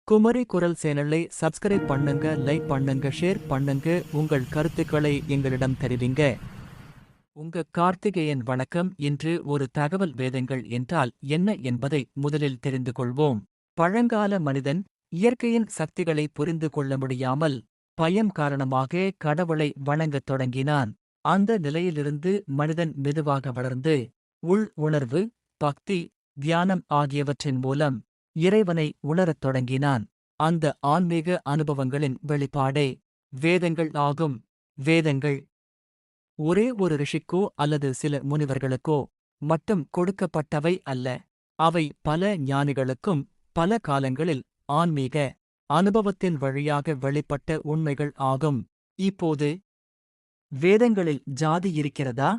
குமரி குரல் சேனலை சப்ஸ்கிரைப் பண்ணுங்க, லைக் பண்ணுங்க, ஷேர் பண்ணுங்க. உங்கள் கருத்துக்களை எங்களிடம் தெரிவிங்க. உங்க கார்த்திகேயன் வணக்கம். இன்று ஒரு தகவல். வேதங்கள் என்றால் என்ன என்பதை முதலில் தெரிந்து கொள்வோம். பழங்கால மனிதன் இயற்கையின் சக்திகளை புரிந்து கொள்ள முடியாமல் பயம் காரணமாக கடவுளை வணங்கத் தொடங்கினான். அந்த நிலையிலிருந்து மனிதன் மெதுவாக வளர்ந்து உள் உணர்வு, பக்தி, தியானம் ஆகியவற்றின் மூலம் இறைவனை உணரத் தொடங்கினான். அந்த ஆன்மீக அனுபவங்களின் வெளிப்பாடே வேதங்கள் ஆகும். வேதங்கள் ஒரே ஒரு ரிஷிக்கோ அல்லது சில முனிவர்களுக்கோ மட்டும் கொடுக்கப்பட்டவை அல்ல. அவை பல ஞானிகளுக்கும் பல காலங்களில் ஆன்மீக அனுபவத்தின் வழியாக வெளிப்பட்ட உண்மைகள் ஆகும். இப்போது வேதங்களில் ஜாதி இருக்கிறதா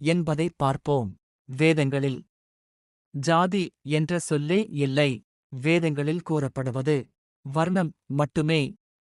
என்பதை பார்ப்போம். வேதங்களில் ஜாதி என்ற சொல்லே இல்லை. வேதங்களில் கூறப்படுவது வர்ணம் மட்டுமே.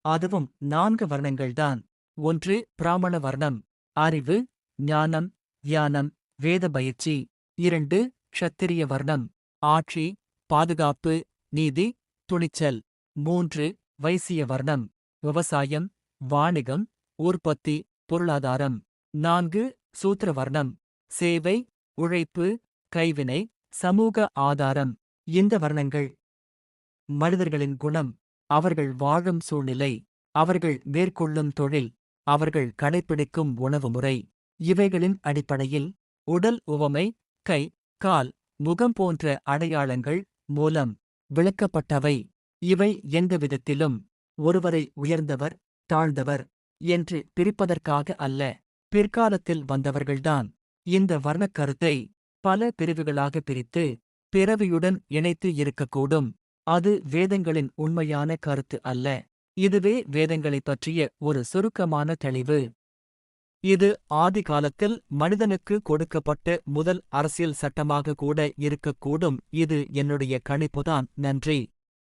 அதுவும் 4 வர்ணங்கள்தான். 1 பிராமண வர்ணம், அறிவு, ஞானம், தியானம், வேத பயிற்சி. 2 க்ஷத்திரிய வர்ணம், ஆட்சி, பாதுகாப்பு, நீதி, துணிச்சல். 3 வைசிய வர்ணம், விவசாயம், வாணிகம், உற்பத்தி, பொருளாதாரம். 4 சூத்திர வர்ணம், சேவை, உழைப்பு, கைவினை, சமூக ஆதாரம். இந்த வர்ணங்கள் மனிதர்களின் குணம், அவர்கள் வாழும் சூழ்நிலை, அவர்கள் மேற்கொள்ளும் தொழில், அவர்கள் கடைப்பிடிக்கும் உணவு முறை, இவைகளின் அடிப்படையில் உடல் உவமை, கை, கால், முகம் போன்ற அடையாளங்கள் மூலம் விளக்கப்பட்டவை. இவை எந்த விதத்திலும் ஒருவரை உயர்ந்தவர், தாழ்ந்தவர் என்று பிரிப்பதற்காக அல்ல. பிற்காலத்தில் வந்தவர்கள்தான் இந்த வர்ணக் கருத்தை பல பிரிவுகளாக பிரித்து பிறவியுடன் இணைத்து இருக்கக்கூடும். அது வேதங்களின் உண்மையான கருத்து அல்ல. இதுவே வேதங்களைப் பற்றிய ஒரு சுருக்கமான தெளிவு. இது ஆதி காலத்தில் மனிதனுக்கு கொடுக்கப்பட்ட முதல் அரசியல் சட்டமாக கூட இருக்கக்கூடும். இது என்னுடைய கணிப்புதான். நன்றி.